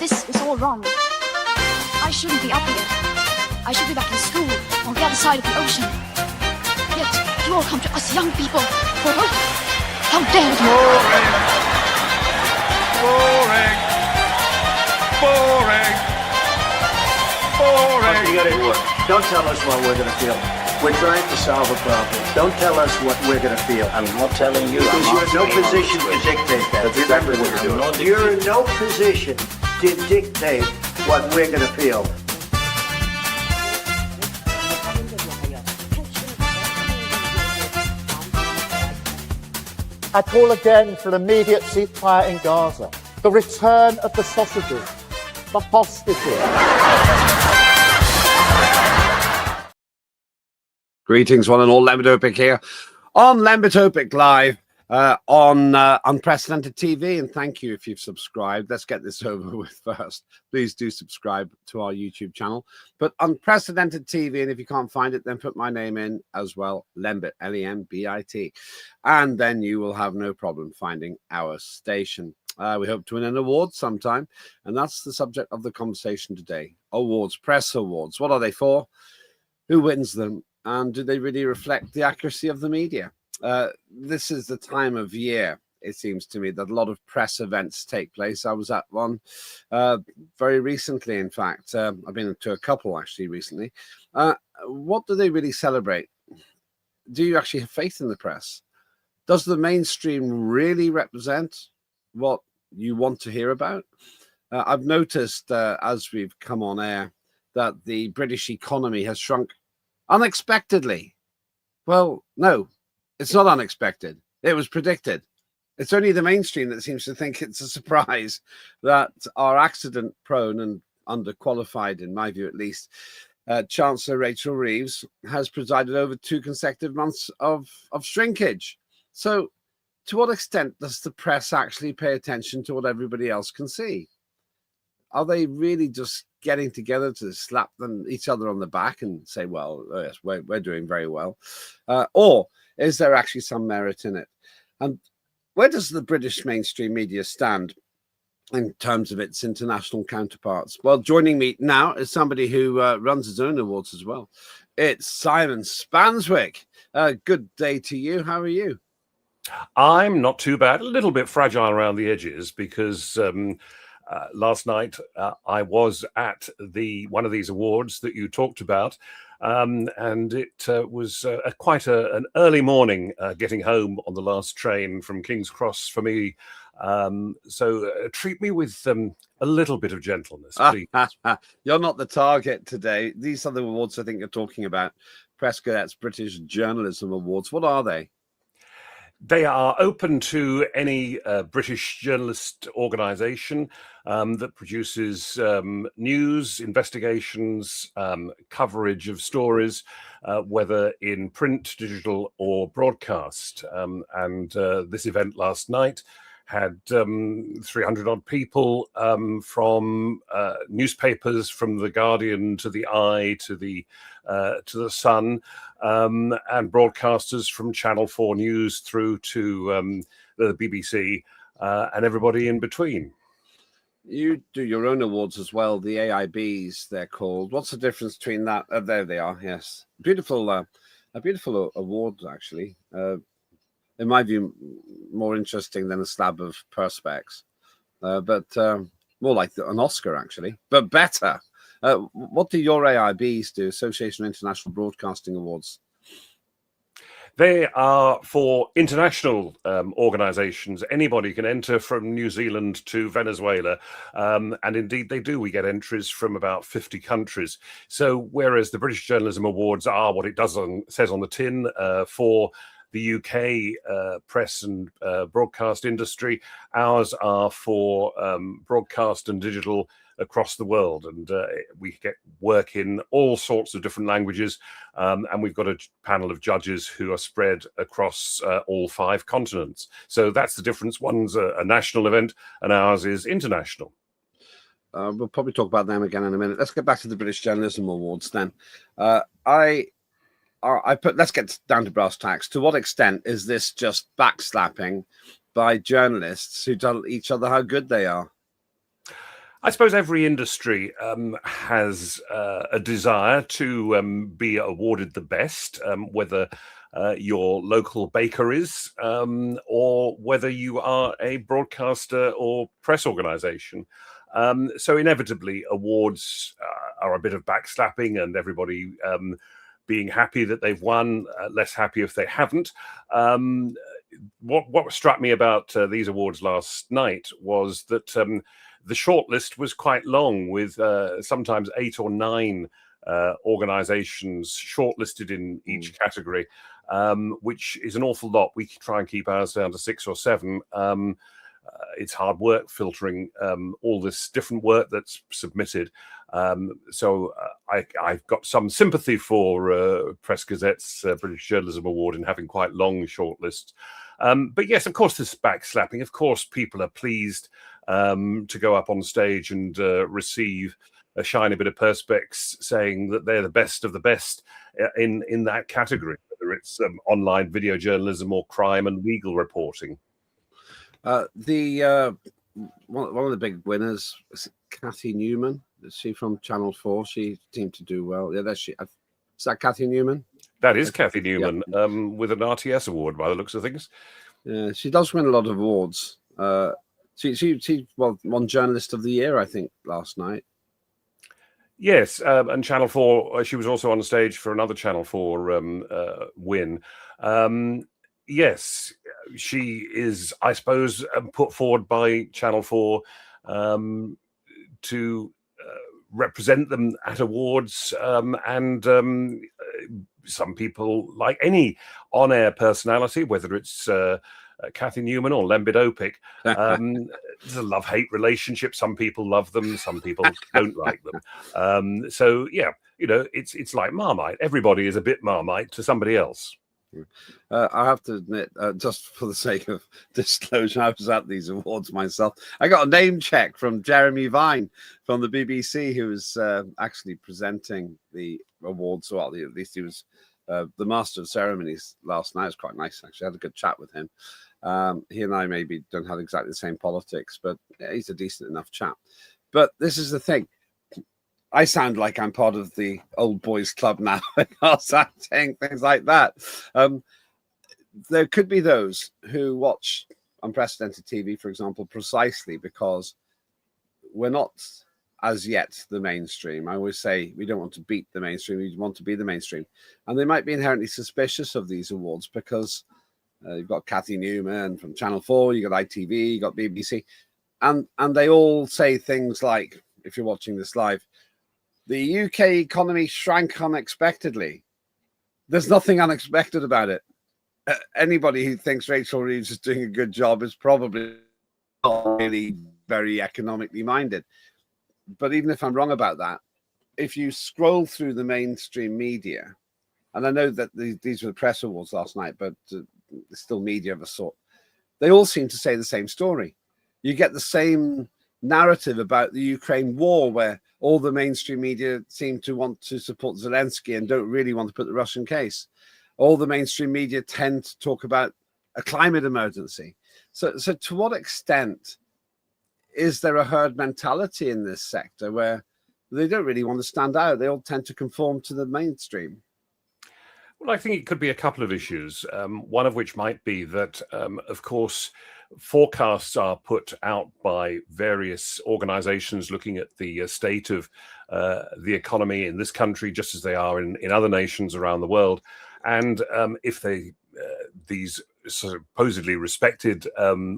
This is all wrong. I shouldn't be up here. I should be back in school on the other side of the ocean. Yet you all come to us young people for hope. How dare you! Boring. Boring. Boring. Okay, get into it. Don't tell us what we're going to feel. We're trying to solve a problem. Don't tell us what we're going to feel. I'm not telling you. Because you're in no position to dictate that. Remember what you're doing. You're in no position to dictate what we're going to feel. I call again for an immediate ceasefire in Gaza, the return of the sausages, the hostages. Greetings, one and all. Lembit Öpik here on Lembit Öpik Live on Unprecedented TV. And thank you if you've subscribed. Let's get this over with first. Please do subscribe to our YouTube channel. But Unprecedented TV, and if you can't find it, then put my name in as well, Lembit, Lembit. And then you will have no problem finding our station. We hope to win an award sometime. And that's the subject of the conversation today. Awards, press awards. What are they for? Who wins them? And do they really reflect the accuracy of the media? This is the time of year, it seems to me, that a lot of press events take place. I was at one very recently, in fact. I've been to a couple, actually, recently. What do they really celebrate? Do you actually have faith in the press? Does the mainstream really represent what you want to hear about? I've noticed as we've come on air that the British economy has shrunk unexpectedly. Well, no, it's not unexpected. It was predicted. It's only the mainstream that seems to think it's a surprise that our accident-prone and underqualified, in my view at least, Chancellor Rachel Reeves has presided over 2 consecutive months of shrinkage. So to what extent does the press actually pay attention to what everybody else can see? Are they really just getting together to slap each other on the back and say, well, yes, we're doing very well? Or is there actually some merit in it? And where does the British mainstream media stand in terms of its international counterparts? Well, joining me now is somebody who runs his own awards as well. It's Simon Spanswick. Good day to you. How are you? I'm not too bad. A little bit fragile around the edges because last night I was at one of these awards that you talked about, and it was quite an early morning getting home on the last train from King's Cross for me. So treat me with a little bit of gentleness, please. You're not the target today. These are the awards I think you're talking about. Press Cadets British Journalism Awards. What are they? They are open to any British journalist organisation that produces news, investigations, coverage of stories, whether in print, digital or broadcast. And this event last night had 300 odd people from newspapers, from The Guardian to The Eye to the Sun, and broadcasters from Channel 4 News through to the BBC and everybody in between. You do your own awards as well, the AIBs they're called. What's the difference between that? There they are, yes. Beautiful, a beautiful award, actually. In my view, more interesting than a slab of perspex, but more like an Oscar, actually, but better. What do your AIBs do, Association of International Broadcasting Awards? They are for international organisations. Anybody can enter from New Zealand to Venezuela. And indeed they do. We get entries from about 50 countries. So whereas the British Journalism Awards are what it says on the tin for the UK press and broadcast industry, ours are for broadcast and digital across the world, and we get work in all sorts of different languages, and we've got a panel of judges who are spread across all 5 continents. So that's the difference. One's a national event and ours is international. We'll probably talk about them again in a minute. Let's get back to the British Journalism Awards then. Let's get down to brass tacks. To what extent is this just backslapping by journalists who tell each other how good they are? I suppose every industry has a desire to be awarded the best, whether your local baker is, or whether you are a broadcaster or press organization. So inevitably, awards are a bit of backslapping, and everybody being happy that they've won, less happy if they haven't. What struck me about these awards last night was that the shortlist was quite long, with sometimes 8 or 9 organizations shortlisted in each category, which is an awful lot. We try and keep ours down to 6 or 7. It's hard work filtering all this different work that's submitted. So I've got some sympathy for Press Gazette's British Journalism Award in having quite long shortlists. But yes, of course, there's backslapping. Of course, people are pleased to go up on stage and receive a shiny bit of perspex saying that they're the best of the best in that category, whether it's online video journalism or crime and legal reporting. One of the big winners is Kathy Newman. Is she from Channel 4? She seemed to do well. Yeah, that's she. Is that Kathy Newman? That is Kathy Newman, with an RTS award by the looks of things. Yeah, she does win a lot of awards. She won Journalist of the Year, I think, last night. Yes, and Channel 4, she was also on stage for another Channel 4 win. Yes, she is, I suppose, put forward by Channel 4 to represent them at awards, and some people, like any on-air personality, whether it's Kathy Newman or Lembit Öpik, there's a love-hate relationship. Some people love them, some people don't like them. So yeah, it's like Marmite. Everybody is a bit Marmite to somebody else. I have to admit, just for the sake of disclosure, I was at these awards myself. I got a name check from Jeremy Vine from the BBC, who was actually presenting the awards. Well, at least he was the master of ceremonies last night. It was quite nice, actually. I had a good chat with him. He and I maybe don't have exactly the same politics, but yeah, he's a decent enough chap. But this is the thing. I sound like I'm part of the old boys club now because I'm saying things like that. There could be those who watch unprecedented TV, for example, precisely because we're not as yet the mainstream. I always say we don't want to beat the mainstream. We want to be the mainstream. And they might be inherently suspicious of these awards because you've got Kathy Newman from Channel 4, you've got ITV, you've got BBC. And they all say things like, if you're watching this live, the UK economy shrank unexpectedly. There's nothing unexpected about it. Anybody who thinks Rachel Reeves is doing a good job is probably not really very economically minded. But even if I'm wrong about that, if you scroll through the mainstream media, and I know that these were the press awards last night, but still media of a sort, they all seem to say the same story. You get the same narrative about the Ukraine war, where all the mainstream media seem to want to support Zelensky and don't really want to put the Russian case. All the mainstream media tend to talk about a climate emergency. So to what extent is there a herd mentality in this sector where they don't really want to stand out? They all tend to conform to the mainstream. Well, I think it could be a couple of issues, one of which might be that, of course, forecasts are put out by various organizations looking at the state of the economy in this country, just as they are in other nations around the world. And if these supposedly respected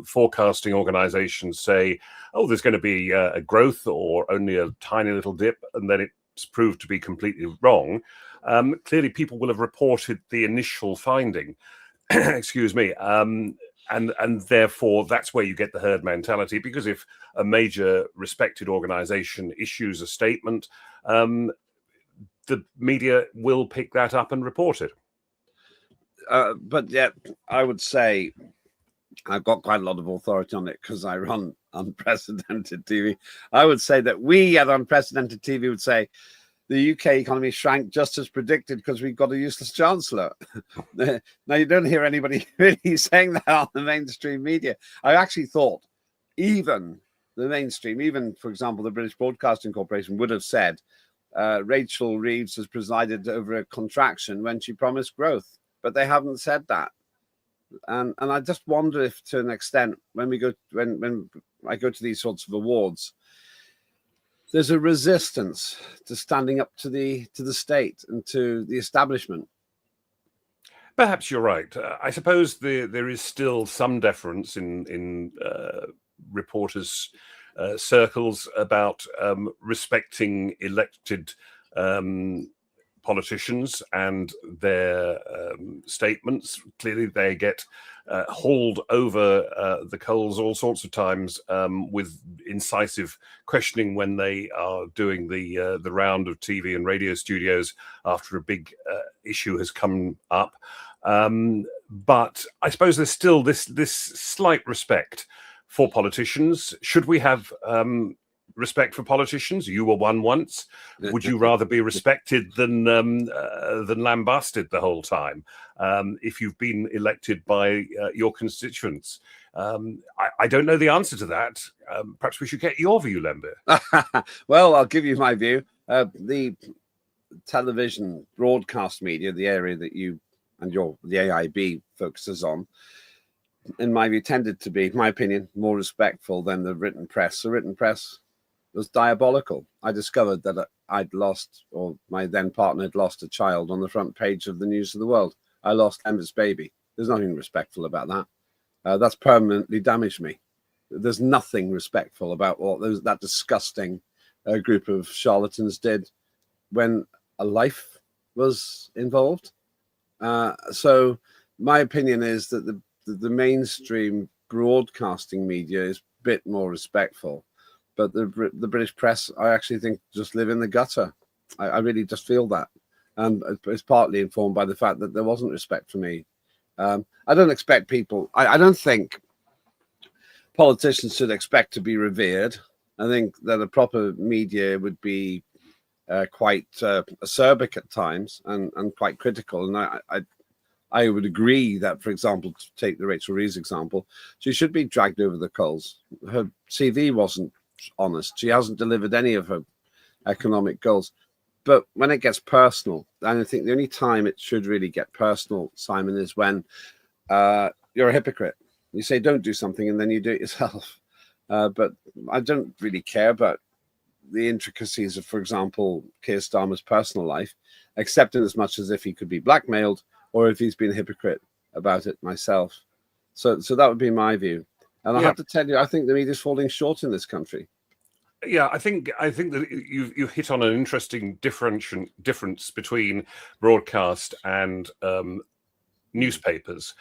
forecasting organizations say, oh, there's going to be a growth or only a tiny little dip, and then it's proved to be completely wrong, clearly people will have reported the initial finding. Excuse me. And therefore, that's where you get the herd mentality, because if a major respected organization issues a statement, the media will pick that up and report it. But yet, I would say I've got quite a lot of authority on it because I run Unprecedented TV. I would say that we at Unprecedented TV would say the UK economy shrank just as predicted because we've got a useless chancellor. Now, you don't hear anybody really saying that on the mainstream media. I actually thought even the mainstream, even, for example, the British Broadcasting Corporation would have said Rachel Reeves has presided over a contraction when she promised growth, but they haven't said that. And I just wonder if, to an extent, when I go to these sorts of awards, there's a resistance to standing up to the state and to the establishment. Perhaps you're right. I suppose there is still some deference in reporters' circles about respecting elected politicians and their statements. Clearly, they get hauled over the coals all sorts of times with incisive questioning when they are doing the round of TV and radio studios after a big issue has come up. But I suppose there's still this slight respect for politicians. Should we have respect for politicians? You were one once. Would you rather be respected than lambasted the whole time if you've been elected by your constituents? I don't know the answer to that. Perhaps we should get your view, Lembit. Well, I'll give you my view. The television broadcast media, the area that you and the AIB focuses on, in my view, tended to be, in my opinion, more respectful than the written press. The written press was diabolical. I discovered that I'd lost, or my then partner had lost, a child on the front page of the News of the World. I lost Lembit's baby. There's nothing respectful about that. That's permanently damaged me. There's nothing respectful about what that disgusting group of charlatans did when a life was involved. So my opinion is that the mainstream broadcasting media is a bit more respectful, but the British press, I actually think, just live in the gutter. I really just feel that, and it's partly informed by the fact that there wasn't respect for me. I don't expect people. I don't think politicians should expect to be revered. I think that a proper media would be quite acerbic at times and quite critical. And I would agree that, for example, to take the Rachel Reeves example, she should be dragged over the coals. Her CV wasn't honest. She hasn't delivered any of her economic goals. But when it gets personal, and I think the only time it should really get personal, Simon, is when you're a hypocrite. You say don't do something and then you do it yourself. But I don't really care about the intricacies of, for example, Keir Starmer's personal life, except in as much as if he could be blackmailed or if he's been a hypocrite about it myself. So that would be my view. And I have to tell you, I think the media is falling short in this country. Yeah, I think that you hit on an interesting difference between broadcast and newspapers,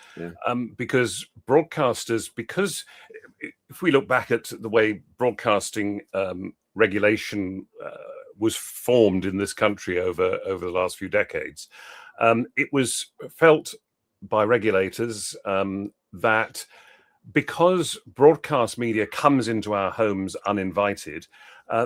because broadcasters, because if we look back at the way broadcasting regulation was formed in this country over the last few decades, it was felt by regulators that because broadcast media comes into our homes uninvited,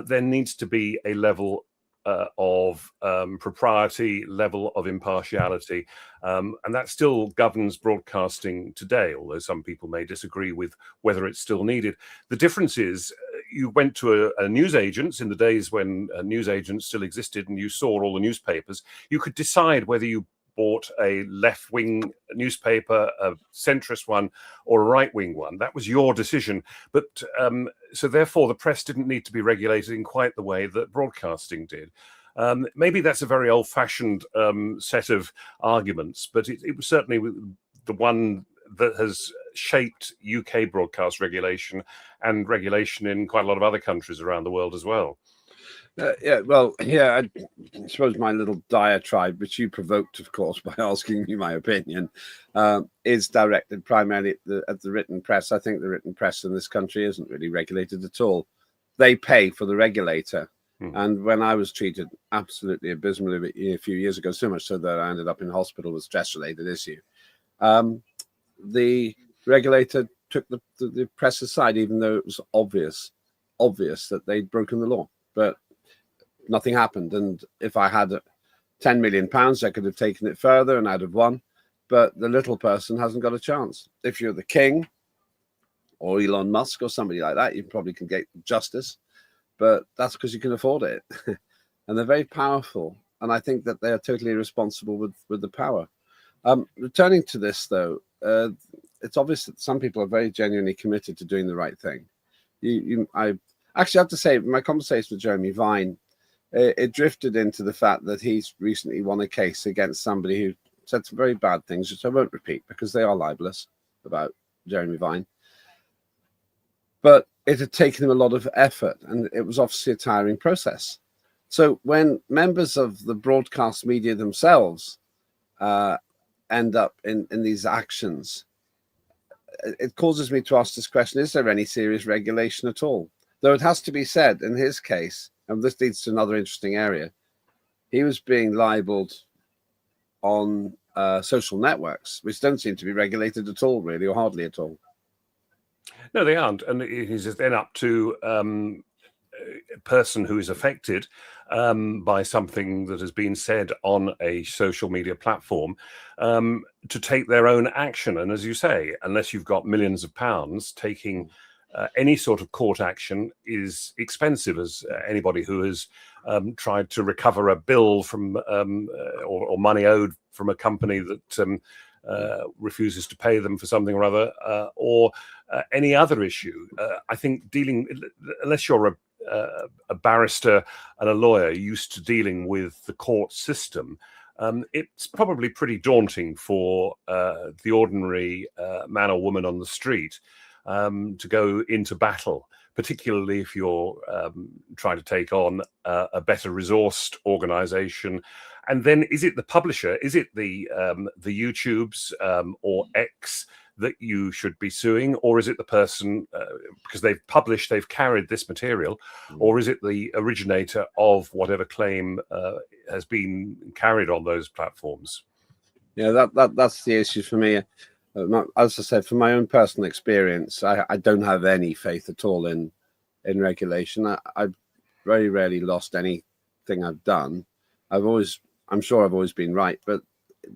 there needs to be a level of propriety, level of impartiality, and that still governs broadcasting today, although some people may disagree with whether it's still needed. The difference is you went to a newsagents in the days when newsagents still existed and you saw all the newspapers. You could decide whether you bought a left-wing newspaper, a centrist one, or a right-wing one. That was your decision. But so therefore, the press didn't need to be regulated in quite the way that broadcasting did. Maybe that's a very old-fashioned set of arguments, but it was certainly the one that has shaped UK broadcast regulation and regulation in quite a lot of other countries around the world as well. I suppose my little diatribe, which you provoked, of course, by asking me my opinion, is directed primarily at the written press. I think the written press in this country isn't really regulated at all. They pay for the regulator. And when I was treated absolutely abysmally a few years ago, so much so that I ended up in hospital with a stress-related issue, the regulator took the press aside, even though it was obvious that they'd broken the law. But nothing happened. And if I had £10 million, I could have taken it further and I'd have won. But the little person hasn't got a chance. If you're the king, or Elon Musk or somebody like that, you probably can get justice, but that's because you can afford it. And they're very powerful. And I think that they are totally responsible with the power. Returning to this, though, it's obvious that some people are very genuinely committed to doing the right thing. I actually have to say, my conversation with Jeremy Vine, it drifted into the fact that he's recently won a case against somebody who said some very bad things, which I won't repeat because they are libelous about Jeremy Vine. But it had taken him a lot of effort, and it was obviously a tiring process. So when members of the broadcast media themselves end up in these actions, it causes me to ask this question: is there any serious regulation at all? Though it has to be said, in his case, and this leads to another interesting area, he was being libeled on social networks, which don't seem to be regulated at all, really, or hardly at all. No, they aren't. And it is then up to a person who is affected by something that has been said on a social media platform to take their own action. And as you say, unless you've got millions of pounds, taking any sort of court action is expensive, as anybody who has tried to recover a bill from or money owed from a company that refuses to pay them for something or other, or any other issue. I think unless you're a barrister and a lawyer used to dealing with the court system, it's probably pretty daunting for the ordinary man or woman on the street to go into battle, particularly if you're trying to take on a better resourced organization. And then is it the publisher, is it the YouTubes or X that you should be suing, or is it the person because they've carried this material, or is it the originator of whatever claim has been carried on those platforms? Yeah, that's the issue for me. As I said, from my own personal experience, I don't have any faith at all in regulation. I've very rarely lost anything I've done. I'm sure I've always been right, but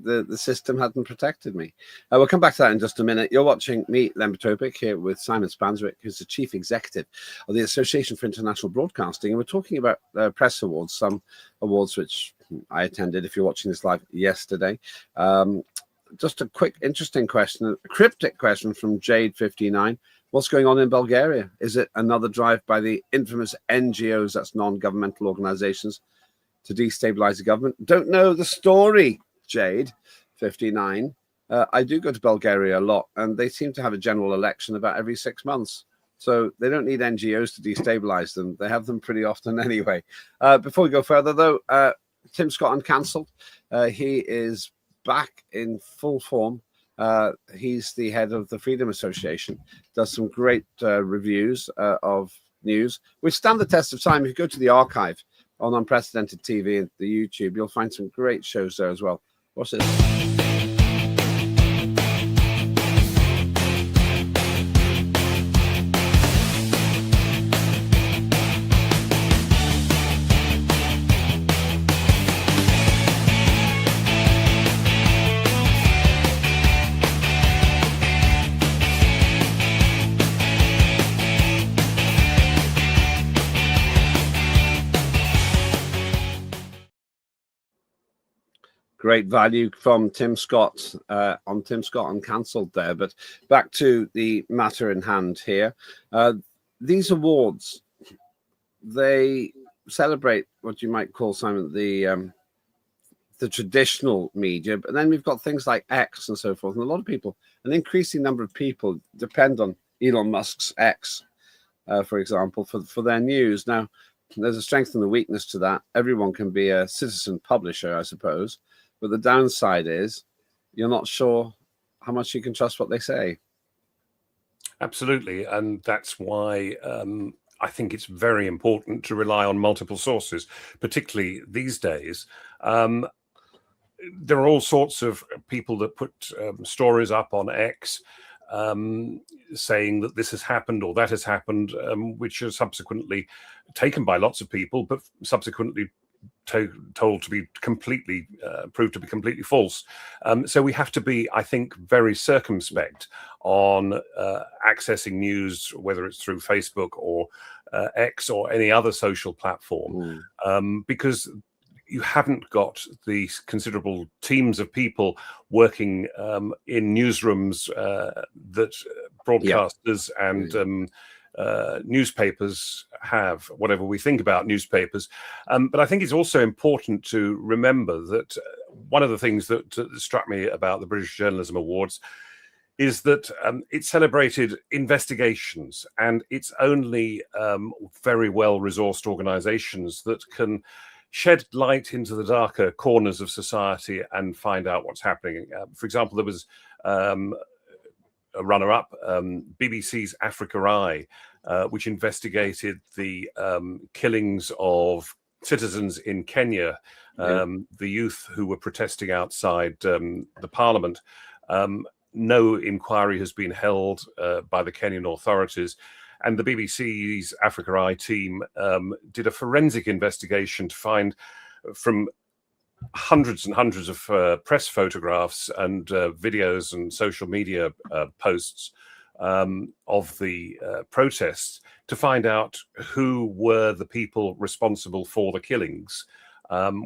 the system hadn't protected me. We'll come back to that in just a minute. You're watching me, Lembit, Öpik, here with Simon Spanswick, who's the Chief Executive of the Association for International Broadcasting. And we're talking about press awards, some awards which I attended, if you're watching this live, yesterday. Just a quick, interesting question, a cryptic question from Jade59. What's going on in Bulgaria? Is it another drive by the infamous NGOs, that's non-governmental organizations, to destabilize the government? Don't know the story, Jade59. I do go to Bulgaria a lot, and they seem to have a general election about every 6 months. So they don't need NGOs to destabilize them. They have them pretty often anyway. Before we go further, though, Tim Scott uncancelled. He is back in full form. He's the head of the Freedom Association, does some great reviews of news, which stand the test of time. If you go to the archive on Unprecedented TV and the YouTube, you'll find some great shows there as well. What's this? Great value from Tim Scott on Tim Scott uncancelled there. But back to the matter in hand here. These awards, they celebrate what you might call, Simon, the traditional media, but then we've got things like X and so forth. And a lot of people, an increasing number of people depend on Elon Musk's X, for example, for their news. Now, there's a strength and a weakness to that. Everyone can be a citizen publisher, I suppose. But the downside is you're not sure how much you can trust what they say. Absolutely. And that's why I think it's very important to rely on multiple sources, particularly these days. There are all sorts of people that put stories up on X saying that this has happened or that has happened, which are subsequently taken by lots of people, but subsequently told to be completely proved to be completely false. So we have to be, I think, very circumspect on accessing news, whether it's through Facebook or X or any other social platform, because you haven't got the considerable teams of people working in newsrooms that broadcasters and newspapers have, whatever we think about newspapers. But I think it's also important to remember that one of the things that struck me about the British Journalism Awards is that it celebrated investigations, and it's only very well-resourced organizations that can shed light into the darker corners of society and find out what's happening. For example, there was a runner-up, BBC's Africa Eye, which investigated the killings of citizens in Kenya, the youth who were protesting outside the parliament. No inquiry has been held by the Kenyan authorities. And the BBC's Africa Eye team did a forensic investigation to find, from hundreds and hundreds of press photographs and videos and social media posts of the protests, to find out who were the people responsible for the killings,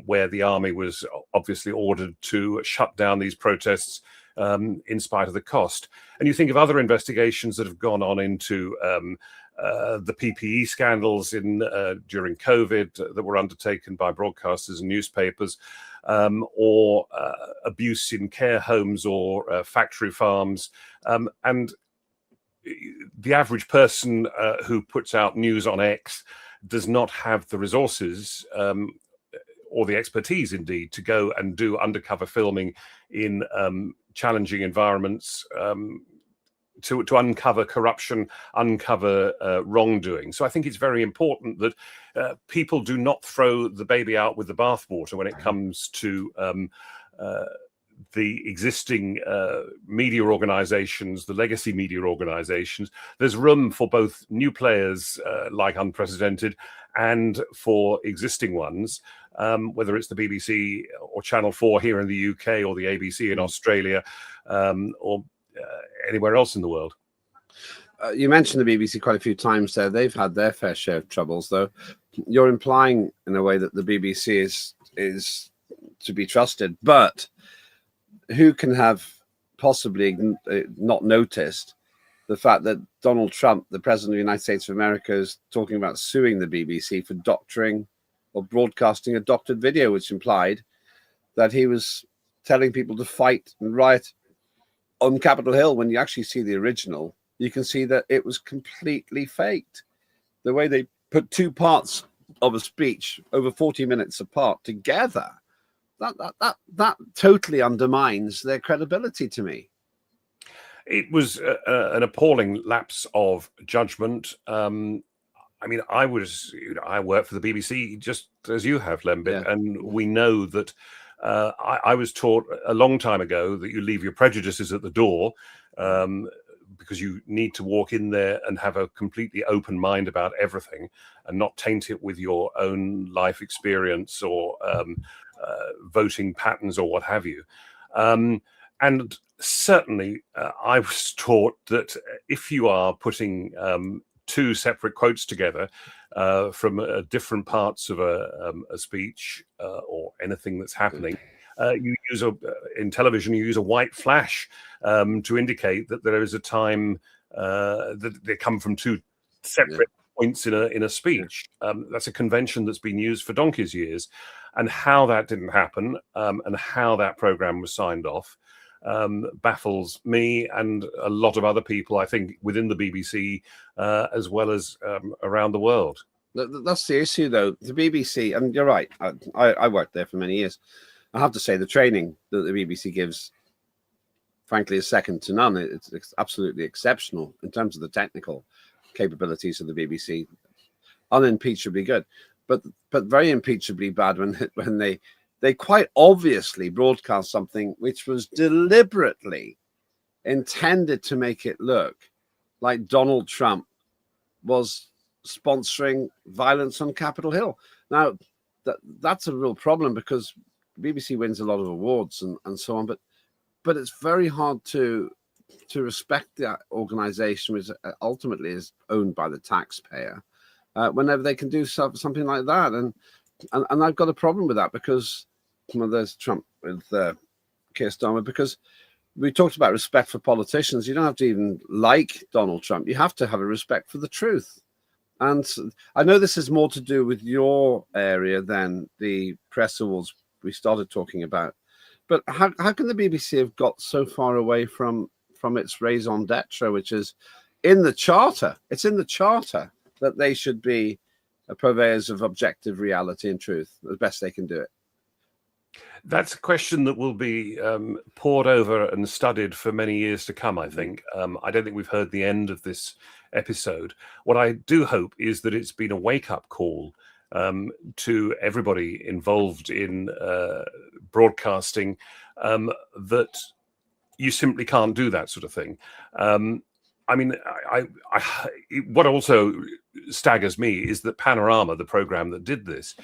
where the army was obviously ordered to shut down these protests in spite of the cost. And you think of other investigations that have gone on into the PPE scandals during COVID that were undertaken by broadcasters and newspapers, or abuse in care homes or factory farms. And the average person who puts out news on X does not have the resources or the expertise, indeed, to go and do undercover filming in challenging environments, to uncover corruption, uncover wrongdoing. So I think it's very important that people do not throw the baby out with the bathwater when it comes to the existing media organizations, the legacy media organizations. There's room for both new players like Unprecedented and for existing ones, whether it's the BBC or Channel 4 here in the UK or the ABC in Australia, or anywhere else in the world. You mentioned the BBC quite a few times there. They've had their fair share of troubles, though. You're implying in a way that the BBC is to be trusted, but who can have possibly not noticed the fact that Donald Trump, the president of the United States of America, is talking about suing the BBC for doctoring or broadcasting a doctored video, which implied that he was telling people to fight and riot on Capitol Hill. When you actually see the original, you can see that it was completely faked. The way they put two parts of a speech over 40 minutes apart together, that totally undermines their credibility to me. It was an appalling lapse of judgment. I mean, I work for the BBC just as you have, Lembit, and we know that I was taught a long time ago that you leave your prejudices at the door, because you need to walk in there and have a completely open mind about everything and not taint it with your own life experience or voting patterns or what have you. And certainly I was taught that if you are putting two separate quotes together from different parts of a speech or anything that's happening, you use in television, you use a white flash to indicate that there is a time that they come from two separate points in a speech. That's a convention that's been used for donkey's years, and how that didn't happen and how that program was signed off baffles me and a lot of other people, I think, within the BBC as well as around the world. That's the issue, though. The BBC, and you're right, I worked there for many years. I have to say the training that the BBC gives, frankly, is second to none. It's absolutely exceptional in terms of the technical capabilities of the BBC. Unimpeachably good, but very impeachably bad when they quite obviously broadcast something which was deliberately intended to make it look like Donald Trump was sponsoring violence on Capitol Hill. Now, that's a real problem, because BBC wins a lot of awards and so on, but it's very hard to respect that organization, which ultimately is owned by the taxpayer, whenever they can do something like that. And I've got a problem with that, because there's Trump with Keir Starmer, because we talked about respect for politicians. You don't have to even like Donald Trump. You have to have a respect for the truth. And I know this is more to do with your area than the press awards we started talking about. But how can the BBC have got so far away from its raison d'etre, which is in the charter? It's in the charter that they should be purveyors of objective reality and truth, as best they can do it. That's a question that will be pored over and studied for many years to come, I think. I don't think we've heard the end of this episode. What I do hope is that it's been a wake-up call to everybody involved in broadcasting, that you simply can't do that sort of thing. I mean, what also staggers me is that Panorama, the program that did this,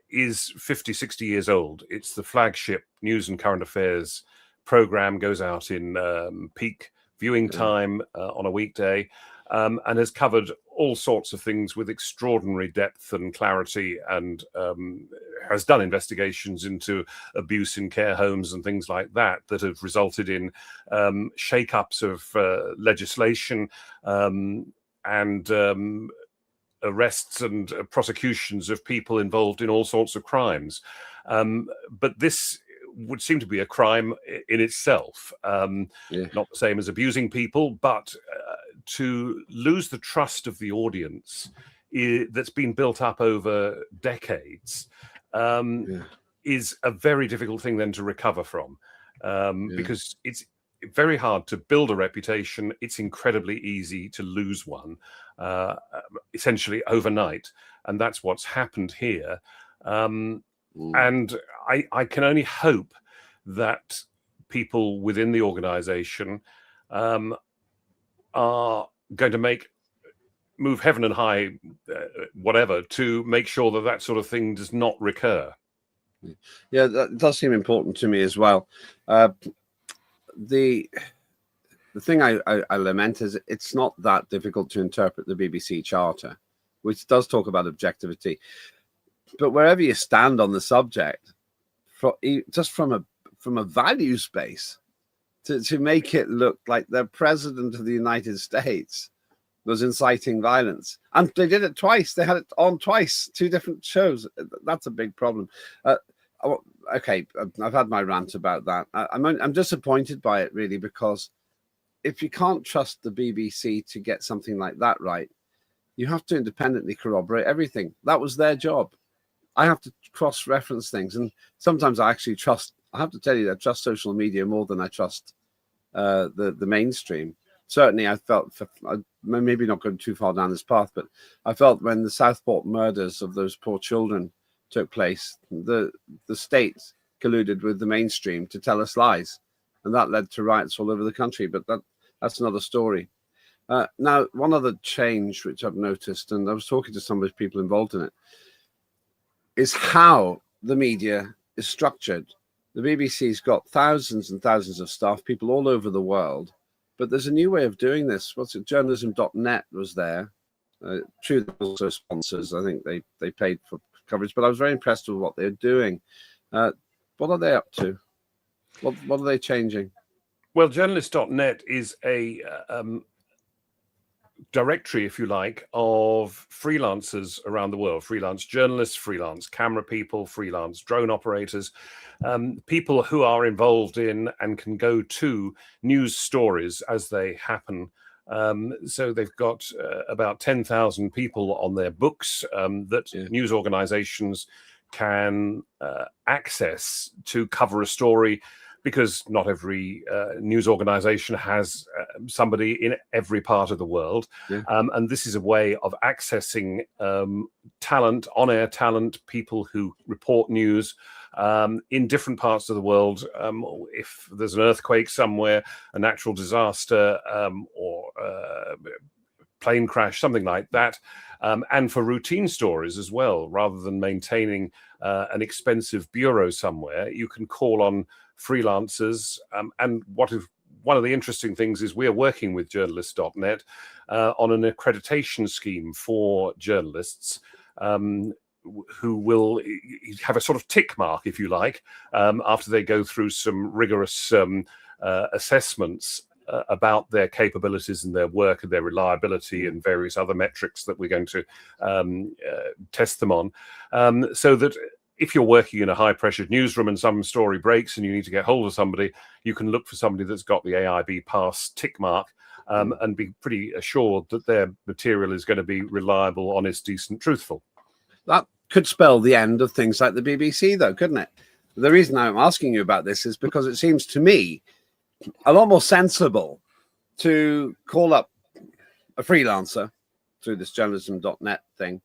is 50, 60 years old. It's the flagship news and current affairs program, goes out in peak viewing time on a weekday, and has covered all sorts of things with extraordinary depth and clarity, and has done investigations into abuse in care homes and things like that have resulted in shake-ups of legislation and arrests and prosecutions of people involved in all sorts of crimes. But this would seem to be a crime in itself. Not the same as abusing people, but to lose the trust of the audience that's been built up over decades is a very difficult thing then to recover from, because it's very hard to build a reputation. It's incredibly easy to lose one, essentially overnight, and that's what's happened here. And I can only hope that people within the organization are going to move heaven and high, whatever, to make sure that that sort of thing does not recur. Yeah, that does seem important to me as well. The thing I lament is it's not that difficult to interpret the BBC Charter, which does talk about objectivity. But wherever you stand on the subject, just from a value space, to make it look like the President of the United States was inciting violence. And they did it twice. They had it on twice, 2 different shows. That's a big problem. Okay, I've had my rant about that. I'm disappointed by it, really, because if you can't trust the BBC to get something like that right, you have to independently corroborate everything. That was their job. I have to cross-reference things. And sometimes I actually I have to tell you, I trust social media more than I trust the mainstream. Certainly, I felt, maybe not going too far down this path, but I felt when the Southport murders of those poor children took place, the state colluded with the mainstream to tell us lies, and that led to riots all over the country. But that's another story. Now, one other change which I've noticed, and I was talking to some of the people involved in it, is how the media is structured. The BBC's got thousands and thousands of staff, people all over the world, but there's a new way of doing this. Journalism.net was there. True, there were also sponsors. I think they paid for coverage, but I was very impressed with what they're doing. What are they up to? What are they changing? Well, journalist.net is a directory, if you like, of freelancers around the world: freelance journalists, freelance camera people, freelance drone operators, people who are involved in and can go to news stories as they happen. So they've got about 10,000 people on their books that news organizations can access to cover a story, because not every news organization has somebody in every part of the world. And this is a way of accessing talent, on-air talent, people who report news in different parts of the world. If there's an earthquake somewhere, a natural disaster, or plane crash, something like that, and for routine stories as well. Rather than maintaining an expensive bureau somewhere, you can call on freelancers. And one of the interesting things is we're working with journalist.net on an accreditation scheme for journalists who will have a sort of tick mark, if you like, after they go through some rigorous assessments about their capabilities and their work and their reliability and various other metrics that we're going to test them on, so that if you're working in a high-pressured newsroom and some story breaks and you need to get hold of somebody, you can look for somebody that's got the AIB pass tick mark and be pretty assured that their material is going to be reliable, honest, decent, truthful. That could spell the end of things like the BBC, though, couldn't it? The reason I'm asking you about this is because it seems to me a lot more sensible to call up a freelancer through this journalism.net thing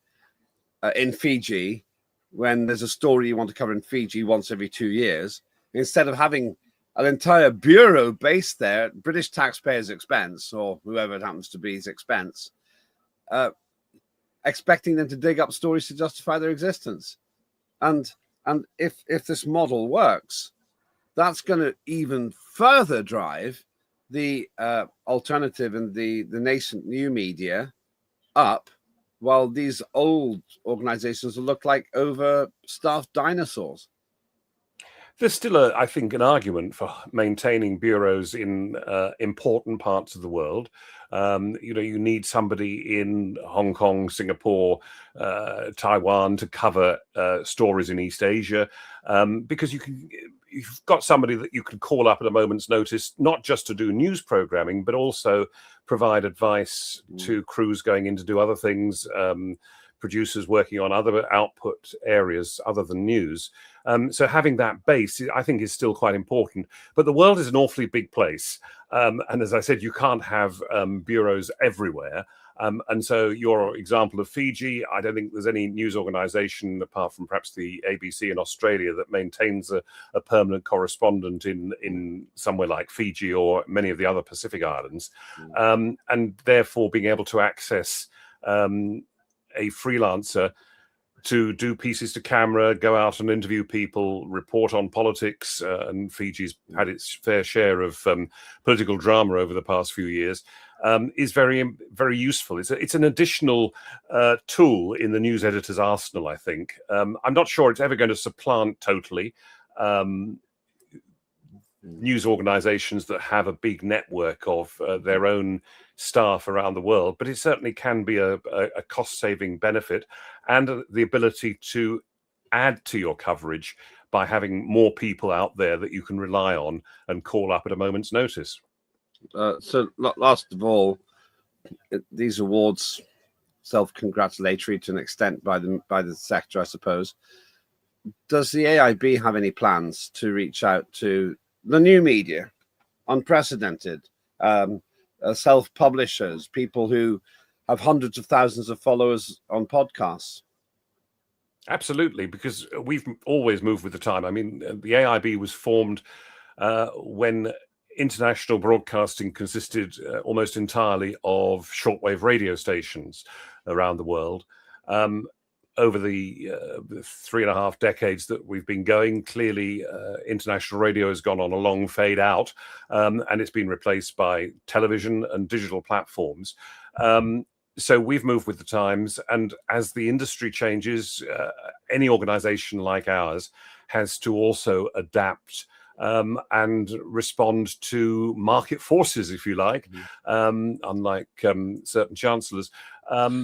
in Fiji when there's a story you want to cover in Fiji once every 2 years, instead of having an entire bureau based there at British taxpayers' expense, or whoever it happens to be's expense, expecting them to dig up stories to justify their existence. And if this model works, that's going to even further drive the alternative and the nascent new media up, while these old organizations will look like overstaffed dinosaurs. There's still, I think, an argument for maintaining bureaus in important parts of the world. You need somebody in Hong Kong, Singapore, Taiwan to cover stories in East Asia, because you've got somebody that you can call up at a moment's notice, not just to do news programming, but also provide advice to crews going in to do other things, producers working on other output areas other than news. So having that base, I think, is still quite important. But the world is an awfully big place. And as I said, you can't have bureaus everywhere. And so your example of Fiji, I don't think there's any news organization, apart from perhaps the ABC in Australia, that maintains a permanent correspondent in somewhere like Fiji or many of the other Pacific islands. And therefore being able to access a freelancer to do pieces to camera, go out and interview people, report on politics, and Fiji's had its fair share of political drama over the past few years, is very, very useful. It's an additional tool in the news editor's arsenal, I think. I'm not sure it's ever going to supplant totally news organizations that have a big network of their own staff around the world, but it certainly can be a cost-saving benefit, and the ability to add to your coverage by having more people out there that you can rely on and call up at a moment's notice. So last of all, these awards, self-congratulatory to an extent by the sector, I suppose. Does the AIB have any plans to reach out to the new media, unprecedented, self-publishers, people who have hundreds of thousands of followers on podcasts? Absolutely, because we've always moved with the time. I mean, the AIB was formed when international broadcasting consisted almost entirely of shortwave radio stations around the world. Over the 3.5 decades that we've been going, clearly international radio has gone on a long fade out, and it's been replaced by television and digital platforms. So we've moved with the times, and as the industry changes, any organization like ours has to also adapt and respond to market forces, if you like, unlike certain chancellors. Yeah,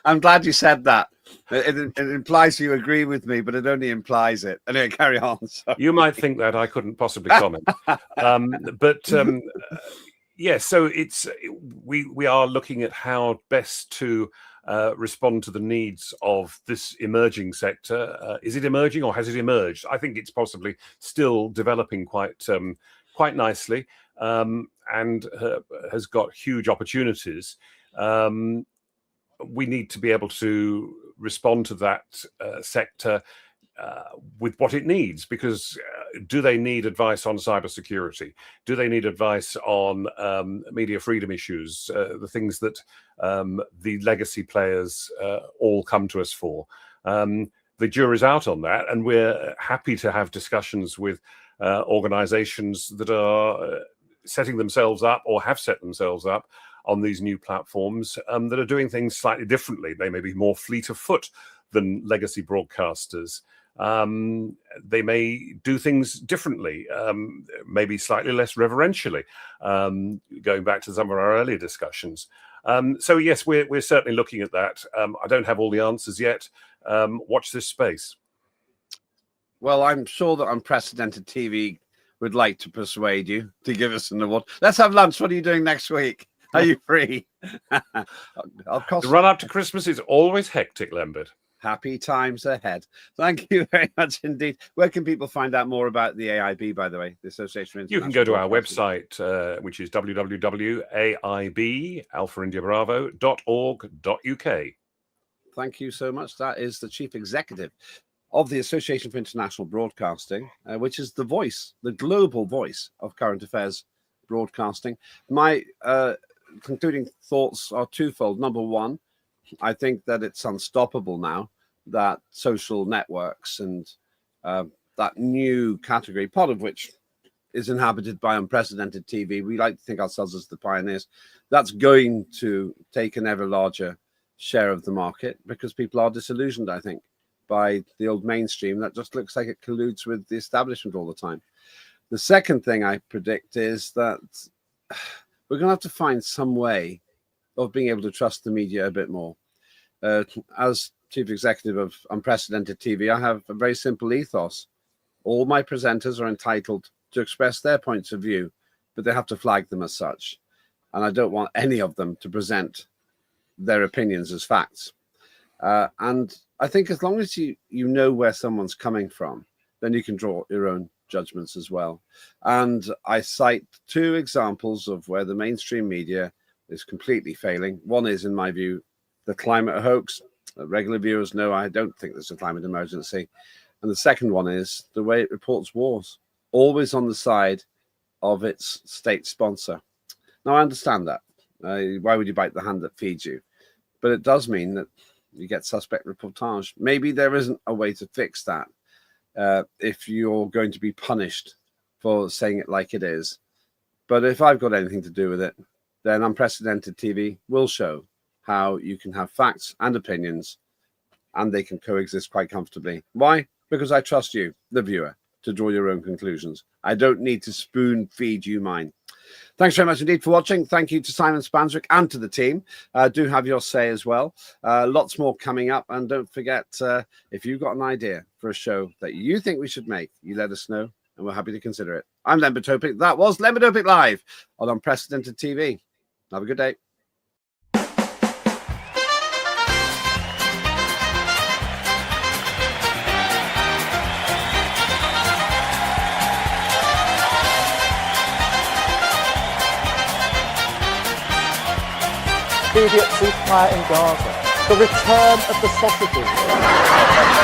I'm glad you said that. It implies you agree with me, but it only implies it. Anyway, carry on. Sorry. You might think that. I couldn't possibly comment. Yeah, so we are looking at how best to respond to the needs of this emerging sector. Is it emerging or has it emerged? I think it's possibly still developing quite nicely, and has got huge opportunities. We need to be able to respond to that sector with what it needs, because do they need advice on cybersecurity? Do they need advice on media freedom issues, the things that the legacy players all come to us for? The jury's out on that, and we're happy to have discussions with organizations that are setting themselves up or have set themselves up on these new platforms that are doing things slightly differently. They may be more fleet of foot than legacy broadcasters. They may do things differently, maybe slightly less reverentially, going back to some of our earlier discussions. So yes, we're certainly looking at that. I don't have all the answers yet. Watch this space. Well, I'm sure that Unprecedented TV would like to persuade you to give us an award. Let's have lunch. What are you doing next week? Are you free? The run up to Christmas is always hectic, Lembit. Happy times ahead. Thank you very much indeed. Where can people find out more about the AIB, by the way, the Association for International You can go to our Broadcasting? website, which is www.aib.org.uk. Thank you so much. That is the Chief Executive of the Association for International Broadcasting, which is the voice, the global voice of current affairs broadcasting. My concluding thoughts are twofold. Number one, I think that it's unstoppable now that social networks and that new category, part of which is inhabited by Unprecedented TV, we like to think ourselves as the pioneers, that's going to take an ever larger share of the market because people are disillusioned, I think, by the old mainstream that just looks like it colludes with the establishment all the time. The second thing I predict is that we're going to have to find some way of being able to trust the media a bit more. As Chief Executive of Unprecedented TV, I have a very simple ethos. All my presenters are entitled to express their points of view, but they have to flag them as such. And I don't want any of them to present their opinions as facts. And I think as long as you know where someone's coming from, then you can draw your own judgments as well. And I cite two examples of where the mainstream media is completely failing. One is, in my view, the climate hoax. Regular viewers know I don't think there's a climate emergency. And the second one is the way it reports wars, always on the side of its state sponsor. Now, I understand that. Why would you bite the hand that feeds you? But it does mean that you get suspect reportage. Maybe there isn't a way to fix that if you're going to be punished for saying it like it is. But if I've got anything to do with it, then Unprecedented TV will show how you can have facts and opinions and they can coexist quite comfortably. Why? Because I trust you, the viewer, to draw your own conclusions. I don't need to spoon feed you mine. Thanks very much indeed for watching. Thank you to Simon Spanswick and to the team. Do have your say as well. Lots more coming up. And don't forget, if you've got an idea for a show that you think we should make, you let us know and we're happy to consider it. I'm Lembit Öpik. That was Lembit Öpik Live on Unprecedented TV. Have a good day. Immediate ceasefire in Gaza. The return of the sausages.